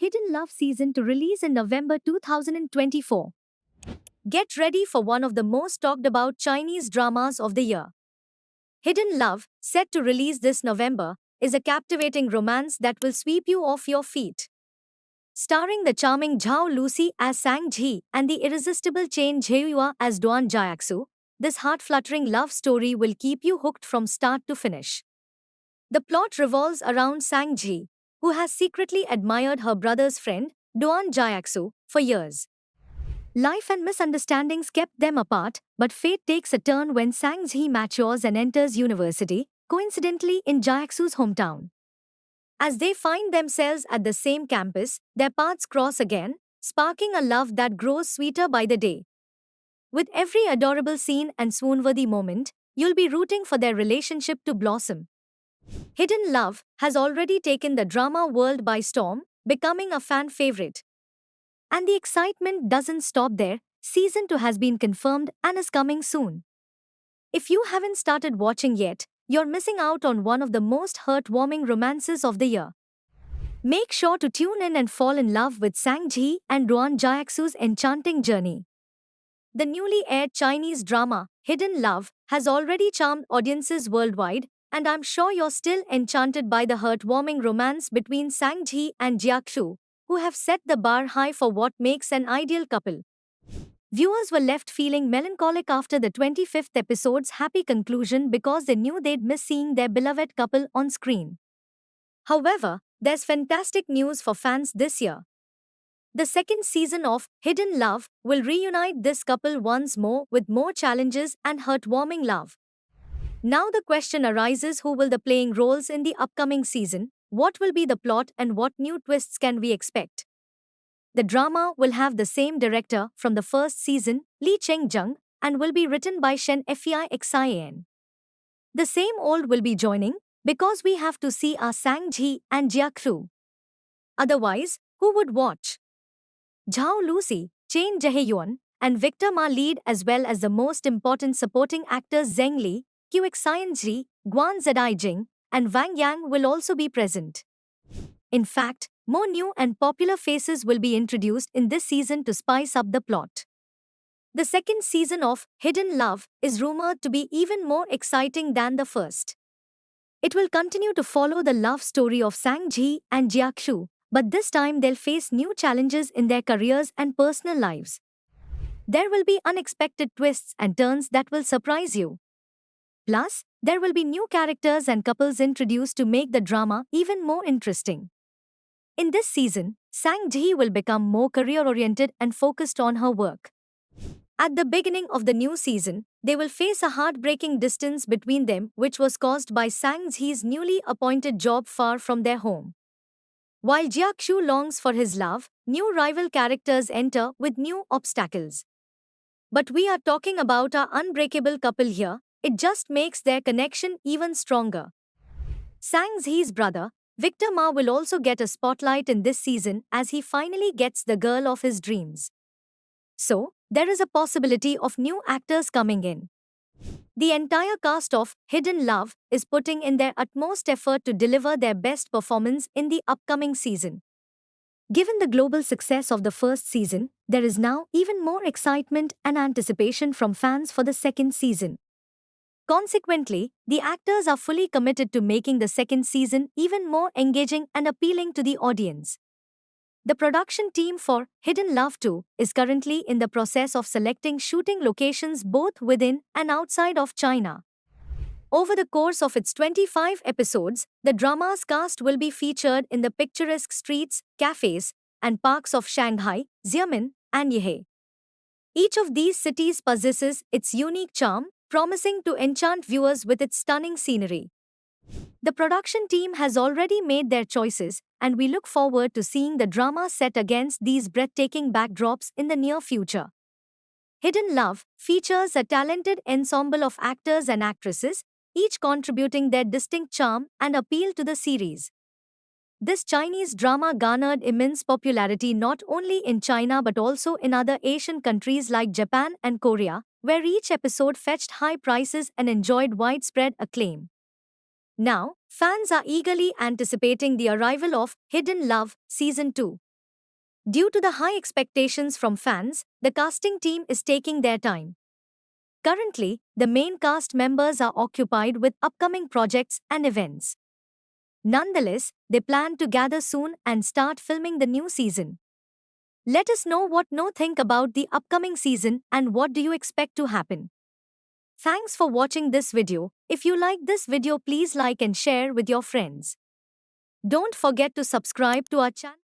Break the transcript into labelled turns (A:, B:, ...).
A: Hidden Love season to release in November 2024. Get ready for one of the most talked about Chinese dramas of the year. Hidden Love, set to release this November, is a captivating romance that will sweep you off your feet. Starring the charming Zhao Lucy as Sang Ji and the irresistible Chen Zheyua as Duan Jiaxu, this heart-fluttering love story will keep you hooked from start to finish. The plot revolves around Sang Ji, who has secretly admired her brother's friend, Duan Jiaxu, for years. Life and misunderstandings kept them apart, but fate takes a turn when Sang Ji matures and enters university, coincidentally in Jiaxu's hometown. As they find themselves at the same campus, their paths cross again, sparking a love that grows sweeter by the day. With every adorable scene and swoon-worthy moment, you'll be rooting for their relationship to blossom. Hidden Love has already taken the drama world by storm, becoming a fan favorite. And the excitement doesn't stop there. Season 2 has been confirmed and is coming soon. If you haven't started watching yet, you're missing out on one of the most heartwarming romances of the year. Make sure to tune in and fall in love with Sang Ji and Duan Jiaxu's enchanting journey. The newly aired Chinese drama, Hidden Love, has already charmed audiences worldwide, and I'm sure you're still enchanted by the heartwarming romance between Sang Ji and Jiaxu, who have set the bar high for what makes an ideal couple. Viewers were left feeling melancholic after the 25th episode's happy conclusion because they knew they'd miss seeing their beloved couple on screen. However, there's fantastic news for fans this year. The second season of Hidden Love will reunite this couple once more with more challenges and heartwarming love. Now the question arises, who will be playing roles in the upcoming season, what will be the plot and what new twists can we expect? The drama will have the same director from the first season, Lee Cheng-jung, and will be written by Shen Feixian. The same old will be joining, because we have to see our Sang Ji and Jiaxu. Otherwise, who would watch? Zhao Lucy, Chen Zheyuan, and Victor Ma lead, as well as the most important supporting actors Zheng Li, Qiu Xianji, Guan Zhaijing, and Wang Yang will also be present. In fact, more new and popular faces will be introduced in this season to spice up the plot. The second season of Hidden Love is rumored to be even more exciting than the first. It will continue to follow the love story of Sang Ji and Jiaxu, but this time they'll face new challenges in their careers and personal lives. There will be unexpected twists and turns that will surprise you. Plus, there will be new characters and couples introduced to make the drama even more interesting. In this season, Sang Ji will become more career-oriented and focused on her work. At the beginning of the new season, they will face a heartbreaking distance between them, which was caused by Sang Ji's newly appointed job far from their home. While Jiaxu longs for his love, new rival characters enter with new obstacles. But we are talking about our unbreakable couple here. It just makes their connection even stronger. Sang Ji's brother, Victor Ma, will also get a spotlight in this season as he finally gets the girl of his dreams. So, there is a possibility of new actors coming in. The entire cast of Hidden Love is putting in their utmost effort to deliver their best performance in the upcoming season. Given the global success of the first season, there is now even more excitement and anticipation from fans for the second season. Consequently, the actors are fully committed to making the second season even more engaging and appealing to the audience. The production team for Hidden Love 2 is currently in the process of selecting shooting locations both within and outside of China. Over the course of its 25 episodes, the drama's cast will be featured in the picturesque streets, cafes, and parks of Shanghai, Xiamen, and Yehe. Each of these cities possesses its unique charm, promising to enchant viewers with its stunning scenery. The production team has already made their choices, and we look forward to seeing the drama set against these breathtaking backdrops in the near future. Hidden Love features a talented ensemble of actors and actresses, each contributing their distinct charm and appeal to the series. This Chinese drama garnered immense popularity not only in China but also in other Asian countries like Japan and Korea, where each episode fetched high prices and enjoyed widespread acclaim. Now, fans are eagerly anticipating the arrival of Hidden Love Season 2. Due to the high expectations from fans, the casting team is taking their time. Currently, the main cast members are occupied with upcoming projects and events. Nonetheless, they plan to gather soon and start filming the new season. Let us know what you think about the upcoming season and what do you expect to happen. Thanks for watching this video. If you like this video, please like and share with your friends. Don't forget to subscribe to our channel.